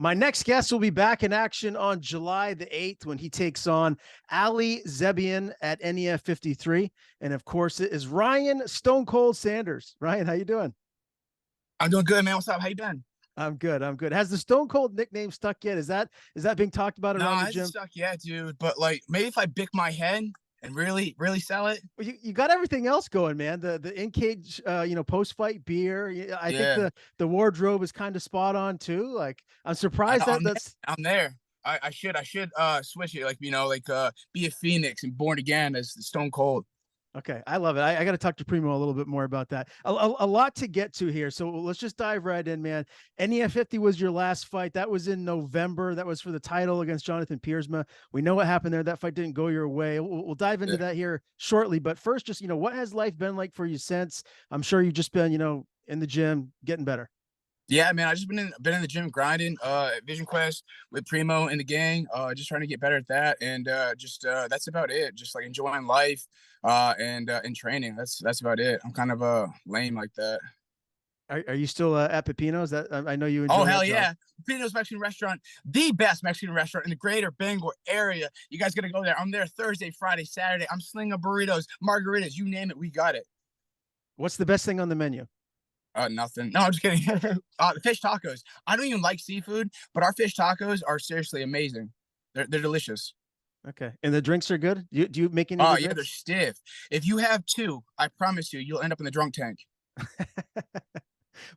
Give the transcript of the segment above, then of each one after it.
My next guest will be back in action on July the 8th when he takes on Ali Zebian at NEF 53. And of course, it is Ryan Stone Cold Sanders. Ryan, how you doing? I'm doing good, man. What's up? How you been? I'm good. I'm good. Has the Stone Cold nickname stuck yet? Is that being talked about around Nah, the it hasn't gym? stuck yet, dude. But like, maybe if I bick my head and really sell it. Well, you got everything else going, man. The in cage, post fight beer. I think Yeah, the wardrobe is kind of spot on too. Like I'm I know. surprised I'm that there. that's I'm there. I should switch it, like be a phoenix and born again as the Stone Cold. okay. I love it. I got to talk to Primo a little bit more about that. A lot to get to here. So let's just dive right in, man. NEF 50 was your last fight. That was in November. That was for the title against Jonathan Piersma. We know what happened there. That fight didn't go your way. We'll dive into Yeah. that here shortly. But first, just, what has life been like for you since? I'm sure you've just been, in the gym, getting better. Yeah, man. I just been in the gym grinding, Vision Quest with Primo and the gang, just trying to get better at that, and just that's about it. Just like enjoying life, and training. That's about it. I'm kind of lame like that. Are you still at Pepino's? That I know you Oh enjoy hell that job. yeah! Pino's Mexican restaurant, the best Mexican restaurant in the greater Bangor area. You guys gotta go there. I'm there Thursday, Friday, Saturday. I'm slinging burritos, margaritas, you name it, we got it. What's the best thing on the menu? Nothing. No, I'm just kidding. The fish tacos. I don't even like seafood, but our fish tacos are seriously amazing. They're delicious. Okay. And the drinks are good? Do you make any of Oh the yeah, they're drinks? stiff. If you have two, I promise you, you'll end up in the drunk tank.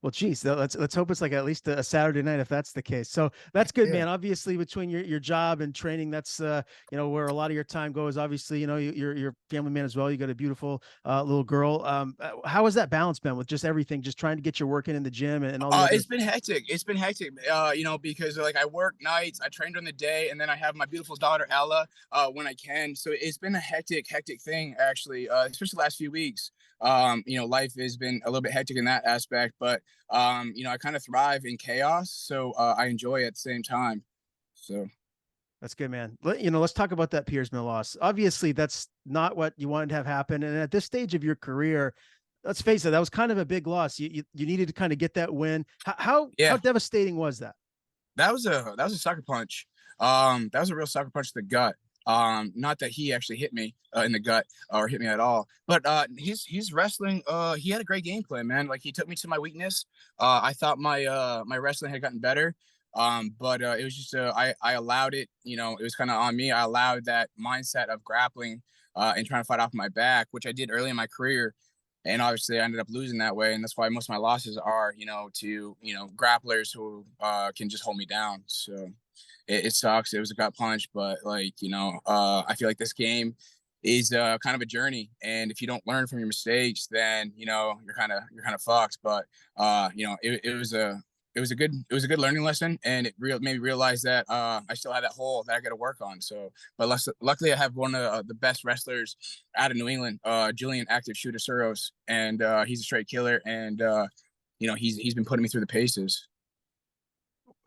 Well, geez, let's hope it's like at least a Saturday night if that's the case. So that's good, Yeah. man. Obviously, between your job and training, that's where a lot of your time goes. Obviously, you're family man as well. You got a beautiful little girl. How has that balance been with just everything, just trying to get your work in the gym and all the other? It's been hectic. It's been hectic. Because like I work nights, I train during the day, and then I have my beautiful daughter Ella when I can. So it's been a hectic thing actually, especially the last few weeks. Life has been a little bit hectic in that aspect, but I kind of thrive in chaos, so I enjoy it at the same time. So That's good, man. Let's talk about that Piersma loss. Obviously, that's not what you wanted to have happen. And at this stage of your career, let's face it, that was kind of a big loss. You needed to kind of get that win. How yeah, devastating was that? that was a sucker punch. That was a real sucker punch to the gut. Not that he actually hit me in the gut or hit me at all, but he's wrestling. He had a great game plan, man. Like he took me to my weakness. I thought my wrestling had gotten better. But it was just I allowed it. It was kind of on me. I allowed that mindset of grappling and trying to fight off my back, which I did early in my career. And obviously, I ended up losing that way, and that's why most of my losses are, to grapplers who can just hold me down. So it sucks. It was a gut punch, but like I feel like this game is kind of a journey, and if you don't learn from your mistakes, then you're kind of fucked. But it was a good learning lesson, and it made me realize that I still have that hole that I got to work on. So, but luckily, I have one of the best wrestlers out of New England, Julian Active Shooter Suros, and he's a straight killer, and he's been putting me through the paces.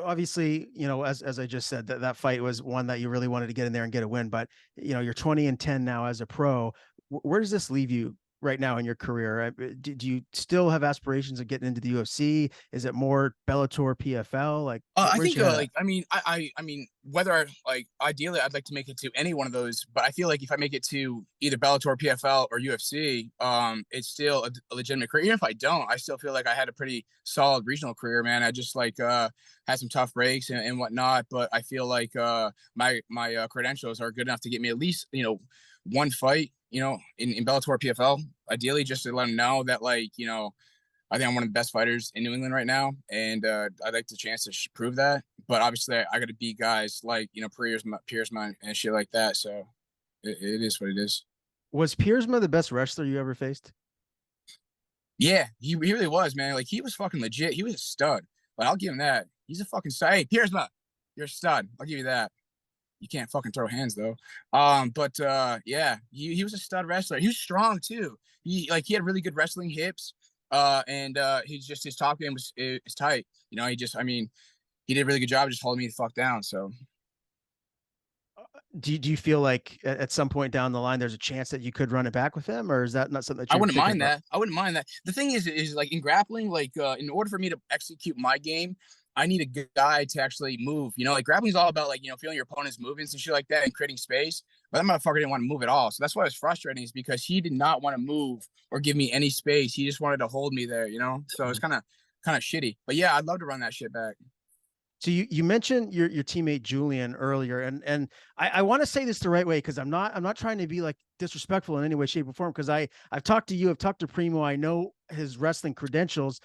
Obviously, as I just said, that fight was one that you really wanted to get in there and get a win. But you're 20-10 now as a pro. Where does this leave you right now in your career? Do you still have aspirations of getting into the UFC? Is it more Bellator, PFL? Like, I where's think your head at? like I mean whether like ideally I'd like to make it to any one of those, but I feel like if I make it to either Bellator, PFL, or UFC, it's still a legitimate career. Even if I don't, I still feel like I had a pretty solid regional career, man. I just like had some tough breaks and whatnot, but I feel like my credentials are good enough to get me at least one fight, in Bellator, PFL. Ideally, just to let them know that I think I'm one of the best fighters in New England right now, and I'd like the chance to prove that. But obviously, I got to beat guys like Piersma and shit like that. So it is what it is. Was Piersma the best wrestler you ever faced? Yeah, he really was, man. Like he was fucking legit. He was a stud. Like I'll give him that. He's a fucking stud. Hey, Piersma, you're a stud. I'll give you that. You can't fucking throw hands though. But yeah, he was a stud wrestler. He was strong too. He had really good wrestling hips. And he's just his top game is tight. He did a really good job of just holding me the fuck down. So Do you feel like at some point down the line there's a chance that you could run it back with him, or is that not something that I you're wouldn't thinking mind about? that. I wouldn't mind that. The thing is like in grappling, like in order for me to execute my game, I need a guy to actually move. You know, like grappling is all about like, you know, feeling your opponent's movements and shit like that and creating space. But that motherfucker didn't want to move at all. So that's why it's frustrating, is because he did not want to move or give me any space. He just wanted to hold me there, you know? So it's kind of shitty. But yeah, I'd love to run that shit back. So you mentioned your teammate Julian earlier, and I want to say this the right way, because I'm not trying to be like disrespectful in any way, shape, or form, because I've talked to you, I've talked to Primo, I know his wrestling credentials,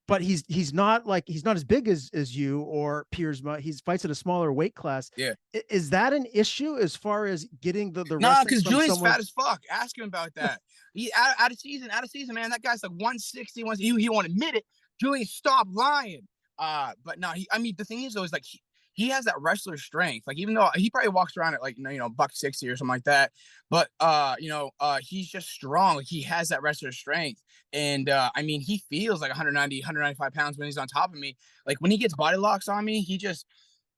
but he's not as big as you or Piersma. He's fights at a smaller weight class. Yeah. Is that an issue as far as getting the Nah, wrestling because from Julian's someone? fat as fuck. Ask him about that. He out of season, man. That guy's like 160. He won't admit it. Julian, stop lying. But no, I mean, the thing is though, is like he has that wrestler strength. Like even though he probably walks around at like buck 60 or something like that, but he's just strong. Like he has that wrestler strength, and I mean, he feels like 190, 195 pounds when he's on top of me. Like when he gets body locks on me,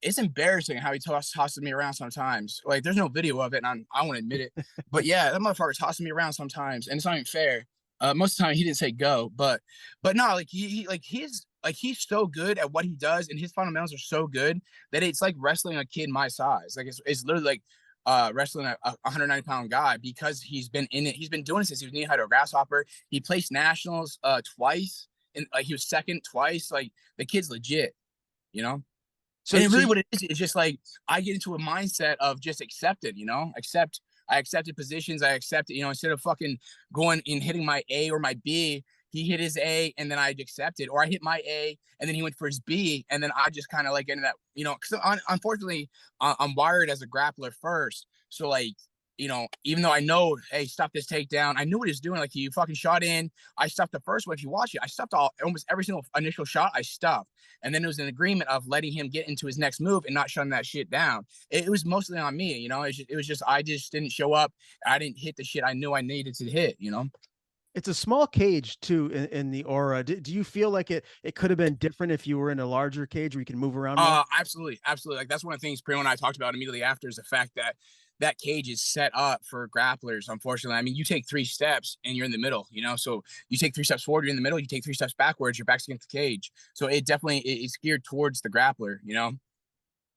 it's embarrassing how he tosses me around sometimes. Like there's no video of it, and I won't admit it. But yeah, that motherfucker tossing me around sometimes, and it's not even fair. Most of the time he didn't say go, but no, like he's so good at what he does, and his fundamentals are so good that it's like wrestling a kid my size. Like it's literally like wrestling a 190-pound guy, because he's been in it. He's been doing it since he was knee high to a grasshopper. He placed nationals twice, and like he was second twice. Like the kid's legit, you know. So And so really what it is just like I get into a mindset of just accept it, you know, I accepted positions. I accepted, instead of fucking going and hitting my A or my B, he hit his A and then I accepted, or I hit my A and then he went for his B. And then I just kind of like ended up, because unfortunately I'm wired as a grappler first. So like, even though I know, hey, stop this takedown, I knew what he was doing. Like he fucking shot in. I stopped the first one. If you watch it, I stopped almost every single initial shot. I stopped, and then it was an agreement of letting him get into his next move and not shutting that shit down. It was mostly on me, It was just I just didn't show up. I didn't hit the shit I knew I needed to hit. it's a small cage too in the aura. Do you feel like it could have been different if you were in a larger cage where you can move around more? Absolutely, absolutely. Like that's one of the things Primo and I talked about immediately after, is the fact that that cage is set up for grapplers. Unfortunately, I mean, you take 3 steps and you're in the middle. So you take 3 steps forward, you're in the middle. You take 3 steps backwards, your back's against the cage. So it definitely is geared towards the grappler.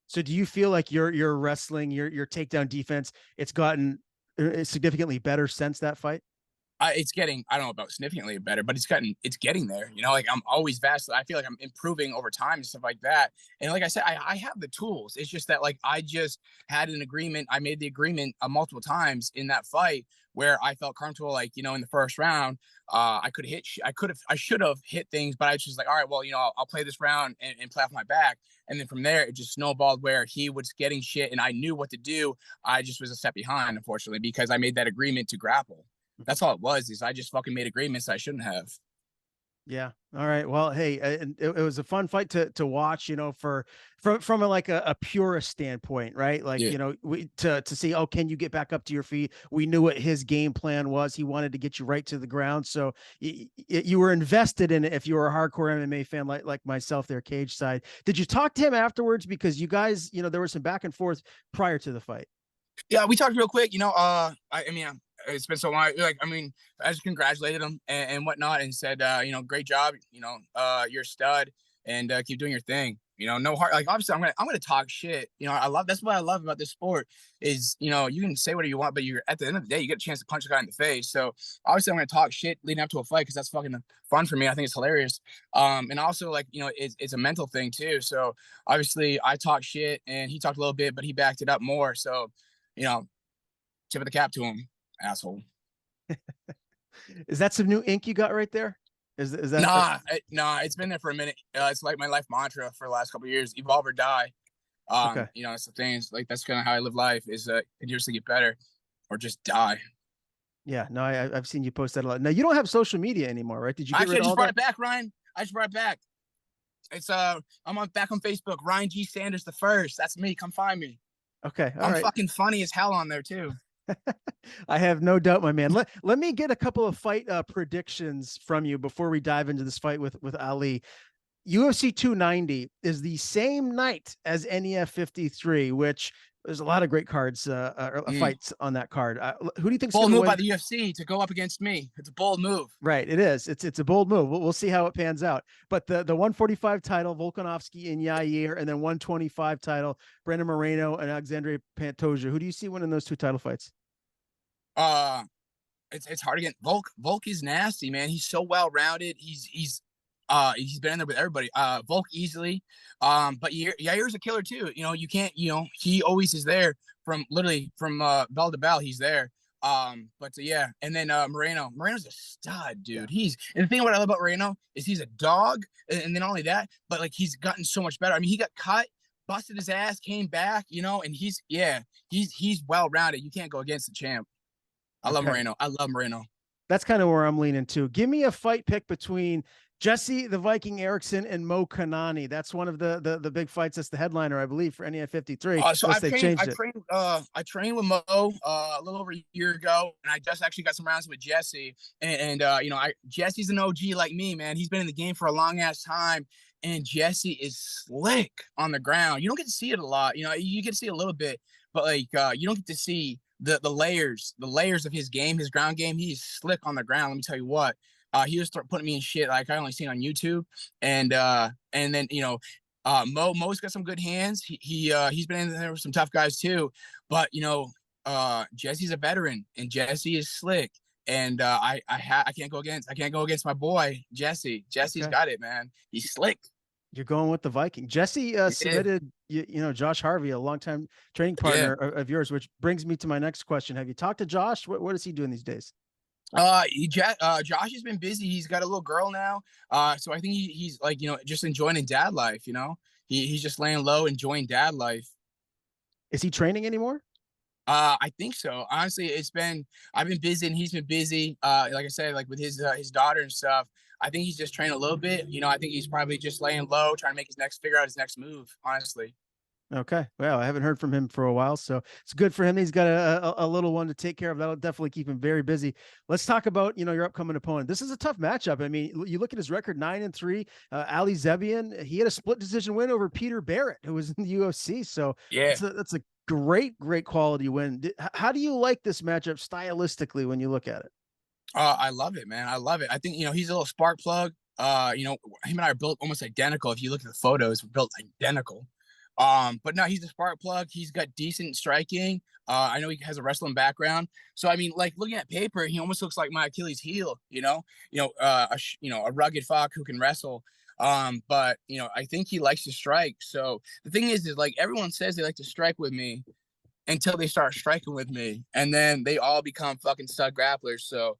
So do you feel like your wrestling, your takedown defense, it's gotten significantly better since that fight? It's getting, I don't know about significantly better, but it's getting there. Like I'm always vastly, I feel like I'm improving over time and stuff like that. And like I said, I have the tools. It's just that like I just had an agreement. I made the agreement multiple times in that fight where I felt comfortable, like, in the first round, I should have hit things, but I was just like, all right, well, I'll play this round and play off my back. And then from there, it just snowballed where he was getting shit and I knew what to do. I just was a step behind, unfortunately, because I made that agreement to grapple. That's all it was. Is I just fucking made agreements I shouldn't have. Yeah. All right. Well, hey, it was a fun fight to watch. From a purist standpoint, right? Like, Yeah. we to see, oh, can you get back up to your feet? We knew what his game plan was. He wanted to get you right to the ground, so you were invested in it. If you were a hardcore MMA fan like myself, there cage side. Did you talk to him afterwards? Because you guys, there was some back and forth prior to the fight. Yeah, we talked real quick. I mean, it's been so long. Like, I mean, I just congratulated him and whatnot, and said, great job. You're a stud, and keep doing your thing. No heart. Like, obviously, I'm gonna talk shit. That's what I love about this sport is, you can say whatever you want, but you're at the end of the day, you get a chance to punch a guy in the face. So obviously, I'm gonna talk shit leading up to a fight because that's fucking fun for me. I think it's hilarious. And also like, it's a mental thing too. So obviously, I talk shit and he talked a little bit, but he backed it up more. So, tip of the cap to him, asshole. Is that some new ink you got right there? Is that Nah, it's been there for a minute. It's like my life mantra for the last couple of years: evolve or die. okay? It's the thing. It's like that's kind of how I live life: is continuously get better, or just die. Yeah, no, I've seen you post that a lot. Now you don't have social media anymore, right? Did you get Actually, rid I of just all brought that? it back, Ryan. I just brought it back. It's back on Facebook. Ryan G Sanders the first. That's me. Come find me. Okay, all I'm right. fucking funny as hell on there too. I have no doubt, my man. Let me get a couple of fight predictions from you before we dive into this fight with Ali. UFC 290 is the same night as NEF 53, which There's a lot of great cards, Mm. fights on that card. Who do you think's Bold going to move by win? the UFC to go up against me. It's a bold move. Right, it is. It's a bold move. We'll see how it pans out. But the 145 title, Volkanovski and Yair, and then 125 title, Brandon Moreno and Alexandre Pantoja. Who do you see winning those two title fights? Uh, it's hard again. Volk is nasty, man. He's so well rounded. He's been in there with everybody. Volk easily. But Yair's a killer too. You know, you can't, he always is there from literally from bell to bell, he's there. But yeah, and then Moreno's a stud, Yeah. dude. And the thing what I love about Moreno is he's a dog, and then not only that, but like he's gotten so much better. I mean, he got cut, busted his ass, came back, and he's well rounded. You can't go against the champ. I love Okay. Moreno. I love Moreno. That's kind of where I'm leaning to. Give me a fight pick between Jesse the Viking Erickson and Mo Kanani. That's one of the big fights. That's the headliner, I believe, for NEF 53. So Unless they changed it. I trained with Mo a little over a year ago, and I just actually got some rounds with Jesse. Jesse's an OG like me, man. He's been in the game for a long ass time, and Jesse is slick on the ground. You don't get to see it a lot. You get to see it a little bit, but like you don't get to see the layers of his game, his ground game. He's slick on the ground. Let me tell you what. He was putting me in shit like I only seen on YouTube, and then Mo's got some good hands. He's been in there with some tough guys too, but Jesse's a veteran and Jesse is slick, and I can't go against my boy Jesse. Jesse's Okay. got it, man. He's slick. You're going with the Viking. Jesse submitted, Josh Harvey, a longtime training partner of yours, which brings me to my next question. Have you talked to Josh? What is he doing these days? Josh has been busy. He's got a little girl now. So I think he's like, just enjoying dad life, he's just laying low, enjoying dad life. Is he training anymore? I think so. Honestly, I've been busy and he's been busy. Like I said, like with his daughter and stuff. I think he's just training a little bit. I think he's probably just laying low, trying to figure out his next move, honestly. Okay. Well, I haven't heard from him for a while, so it's good for him. He's got a little one to take care of. That'll definitely keep him very busy. Let's talk about, your upcoming opponent. This is a tough matchup. I mean, you look at his record, 9-3. Ali Zebian, he had a split decision win over Peter Barrett, who was in the UFC. So Yeah. that's a great quality win. How do you like this matchup stylistically when you look at it? I love it, man. I love it. I think, he's a little spark plug. Him and I are built almost identical. If you look at the photos, we're built identical. But no, he's a spark plug. He's got decent striking. I know he has a wrestling background. So I mean, like looking at paper, he almost looks like my Achilles heel. A rugged fuck who can wrestle. But I think he likes to strike. So the thing is like everyone says they like to strike with me until they start striking with me, and then they all become fucking stud grapplers. So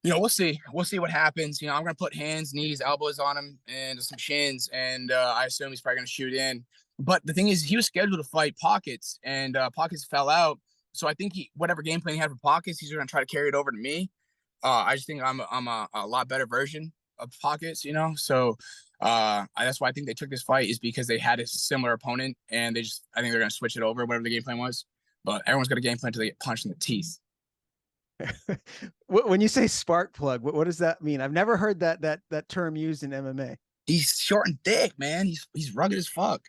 we'll see. We'll see what happens. I'm gonna put hands, knees, elbows on him, and some shins, and I assume he's probably gonna shoot in. But the thing is, he was scheduled to fight Pockets, and Pockets fell out. So I think whatever game plan he had for Pockets, he's going to try to carry it over to me. I just think I'm a lot better version of Pockets, So that's why I think they took this fight is because they had a similar opponent, and I think they're going to switch it over, whatever the game plan was. But everyone's got a game plan until they get punched in the teeth. When you say spark plug, what does that mean? I've never heard that term used in MMA. He's short and thick, man. He's rugged as fuck.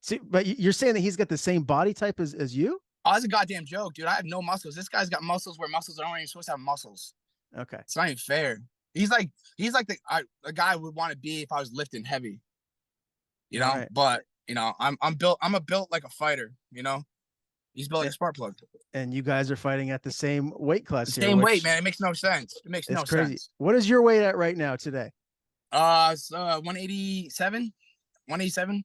See, but you're saying that he's got the same body type as you? Oh, that's a goddamn joke, dude. I have no muscles. This guy's got muscles where muscles aren't even supposed to have muscles. Okay. It's not even fair. He's like the guy I would want to be if I was lifting heavy. Right. But I'm built like a fighter, He's built like a spark plug. And you guys are fighting at the same weight class here. Same weight, man. It makes no sense. It makes no sense. What is your weight at right now today? It's 187. 187.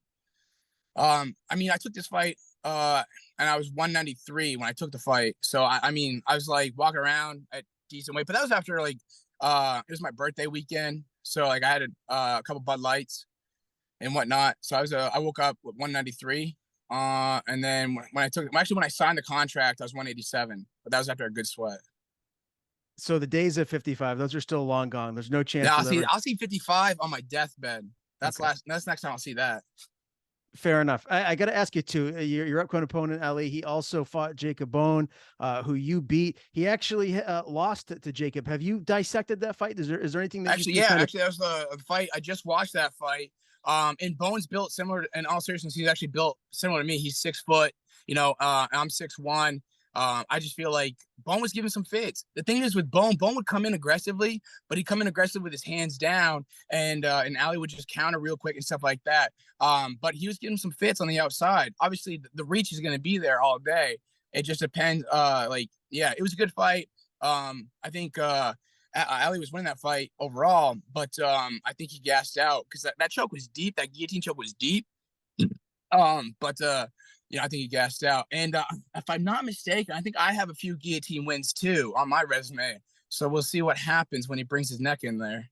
I mean, I took this fight, and I was 193 when I took the fight. So I mean, I was like walking around at decent weight, but that was after like it was my birthday weekend, so like I had a couple Bud Lights and whatnot. So I woke up with 193, and then when I signed the contract, I was 187, but that was after a good sweat. So the days of 55, those are still long gone. There's no chance. Yeah, I'll see 55 on my deathbed. That's next time I'll see that. Fair enough. I got to ask you too. Your upcoming opponent, Ali, he also fought Jacob Bone, who you beat. He actually lost to Jacob. Have you dissected that fight? Is there anything that actually that was the fight? I just watched that fight. And Bones built similar. In all seriousness, he's actually built similar to me. He's 6 foot. I'm 6'1". I just feel like Bone was giving some fits. The thing is with Bone would come in aggressively, but he'd come in aggressive with his hands down, and Ali would just counter real quick and stuff like that. But he was getting some fits on the outside. Obviously, the reach is going to be there all day. It just depends. Yeah, it was a good fight. I think Ali was winning that fight overall, but I think he gassed out because that choke was deep. That guillotine choke was deep. But I think he gassed out. And if I'm not mistaken, I think I have a few guillotine wins too on my resume. So we'll see what happens when he brings his neck in there.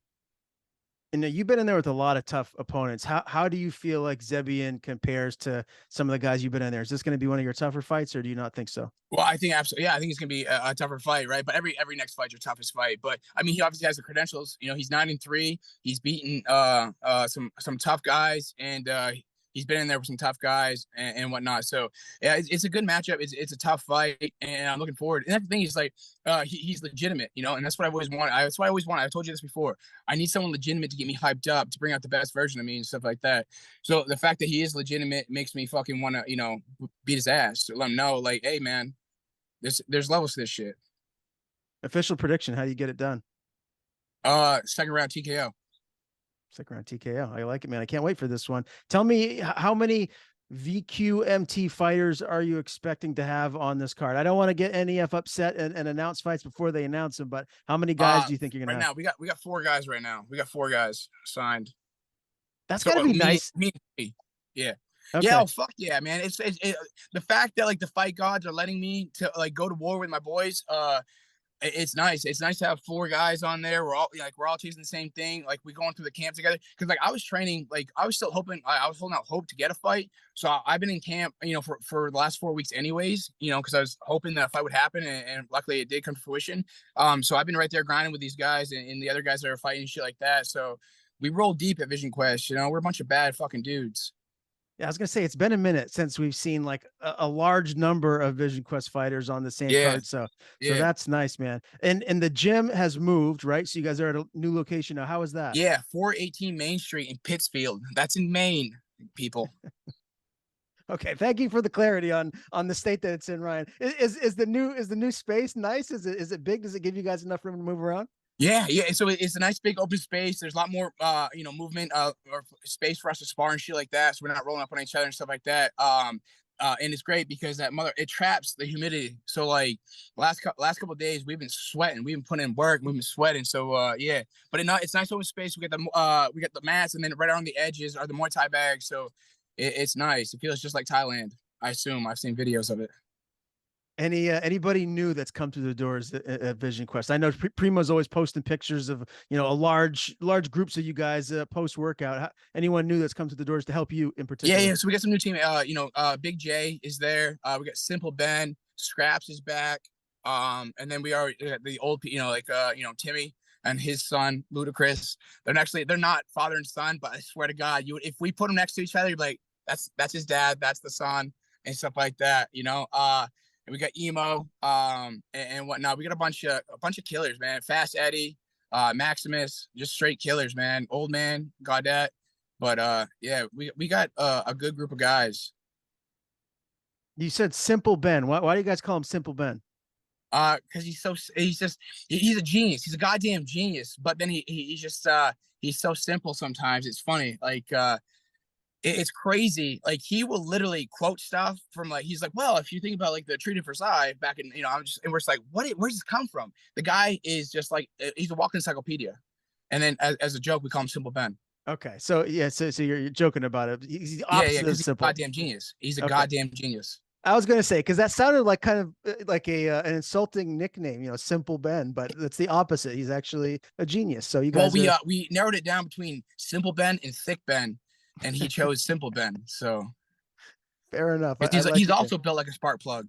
And now you've been in there with a lot of tough opponents. How do you feel like Zebian compares to some of the guys you've been in there? Is this going to be one of your tougher fights, or do you not think so? Well, I think absolutely. Yeah, I think it's gonna be a tougher fight, right? But every next fight's your toughest fight. But I mean, he obviously has the credentials. He's 9-3. He's beaten some tough guys, and he's been in there with some tough guys and whatnot. So yeah, it's a good matchup. It's a tough fight, and I'm looking forward. And that's the thing is like he's legitimate, and that's what I always wanted. That's what I always wanted. I told you this before. I need someone legitimate to get me hyped up, to bring out the best version of me and stuff like that. So the fact that he is legitimate makes me fucking want to beat his ass. To let him know, like, hey man, there's levels to this shit. Official prediction: how do you get it done? Second round TKO. Second round TKO. I like it, man. I can't wait for this one. Tell me, how many VQMT fighters are you expecting to have on this card? I don't want to get NEF upset and announce fights before they announce them, but how many guys do you think you're gonna right have? now? We got 4 guys right now. We got 4 guys signed. That's So got to be me, nice. me, me. Yeah. Okay. Yeah, oh fuck yeah, man! It's the fact that like the fight gods are letting me to like go to war with my boys. It's nice. It's nice to have 4 guys on there. We're all chasing the same thing. Like we going through the camp together. Because like I was training, like I was still hoping. I was holding out hope to get a fight. So I've been in camp, for the last 4 weeks, anyways. Because I was hoping that a fight would happen, and luckily it did come to fruition. So I've been right there grinding with these guys and the other guys that are fighting and shit like that. So we roll deep at Vision Quest. We're a bunch of bad fucking dudes. Yeah, I was gonna say it's been a minute since we've seen like a large number of Vision Quest fighters on the same Yeah, card. So yeah. that's nice, man. And the gym has moved, right? So you guys are at a new location now. How is that? Yeah, 418 Main Street in Pittsfield. That's in Maine, people. Okay, thank you for the clarity on the state that it's in, Ryan. Is the new space nice? Is it big? Does it give you guys enough room to move around? Yeah, yeah. So it's a nice big open space. There's a lot more, movement, or space for us to spar and shit like that. So we're not rolling up on each other and stuff like that. And it's great because it traps the humidity. So like last couple of days we've been sweating. We've been putting in work. We've been sweating. So yeah, but it's nice open space. We got the mats, and then right around the edges are the Muay Thai bags. So it's nice. It feels just like Thailand. I assume. I've seen videos of it. Anybody new that's come through the doors at Vision Quest? I know Primo's always posting pictures of a large groups of you guys post workout. Anyone new that's come through the doors to help you in Yeah, particular? yeah. So we got some new team. Big J is there. We got Simple Ben. Scraps is back. And then we are the old, Timmy and his son Ludacris. They're not father and son, but I swear to God, if we put them next to each other, you'd be like, that's his dad, that's the son, and stuff like that. And we got Emo, and whatnot. We got a bunch of killers, man. Fast Eddie, Maximus, just straight killers, man. Old man, Gaudette. But yeah, we got a good group of guys. You said Simple Ben. Why do you guys call him Simple Ben? Because he's a genius. He's a goddamn genius. But then he's just he's so simple sometimes. It's funny. Like it's crazy. Like he will literally quote stuff from like he's like, well, if you think about like the treaty for Versailles back in and we're just like, where's this come from? The guy is just like he's a walking encyclopedia. And then as a joke, we call him Simple Ben. Okay, so yeah, so you're joking about it. He's the Yeah, opposite of because he's a simple. goddamn genius. He's a Okay, goddamn genius. I was gonna say because that sounded like kind of like an insulting nickname, Simple Ben, but that's the opposite. He's actually a genius. So you Well, guys are we narrowed it down between Simple Ben and Thick Ben, and he chose Simple Ben. So fair enough. I because like he's it. Man. also built like a spark plug.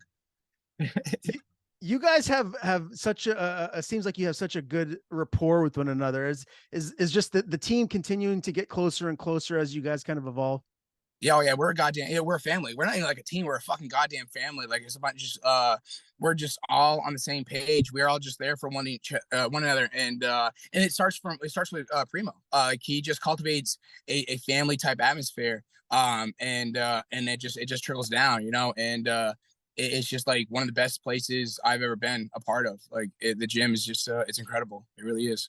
You guys have such a seems like you have such a good rapport with one another. Is just the team continuing to get closer and closer as you guys kind of evolve? Yeah, oh yeah, we're a goddamn yeah, we're a family. We're not even like a team, we're a fucking goddamn family. Like it's about just we're just all on the same page. We're all just there for one another. And it starts with Primo. Like he just cultivates a family type atmosphere. And it just trickles down, you know, it's just like one of the best places I've ever been a part of. Like the gym is just it's incredible. It really is.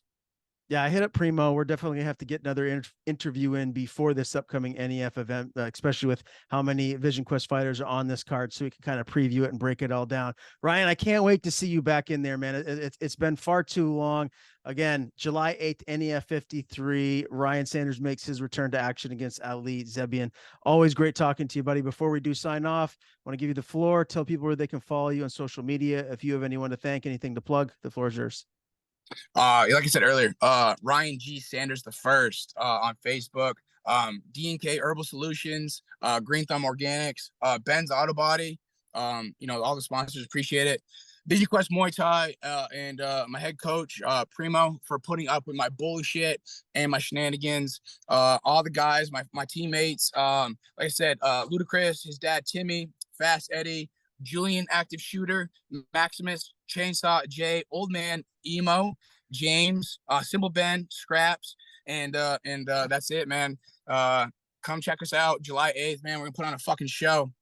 Yeah, I hit up Primo. We're definitely gonna have to get another interview in before this upcoming NEF event, especially with how many Vision Quest fighters are on this card, so we can kind of preview it and break it all down. Ryan, I can't wait to see you back in there, man. It's been far too long. Again, July 8th, NEF 53. Ryan Sanders makes his return to action against Ali Zebian. Always great talking to you, buddy. Before we do sign off, I want to give you the floor. Tell people where they can follow you on social media. If you have anyone to thank, anything to plug, the floor is yours. Like I said earlier, Ryan G. Sanders the first on Facebook, D&K Herbal Solutions, Green Thumb Organics, Ben's Auto Body. You know, all the sponsors appreciate it. VisionQuest Muay Thai, and my head coach, Primo, for putting up with my bullshit and my shenanigans. All the guys, my teammates, like I said, Ludacris, his dad, Timmy, Fast Eddie, Julian, active shooter, Maximus, Chainsaw, Jay, Old Man, Emo, James, Simple Ben, Scraps, and that's it, man. Come check us out July 8th, man. We're gonna put on a fucking show.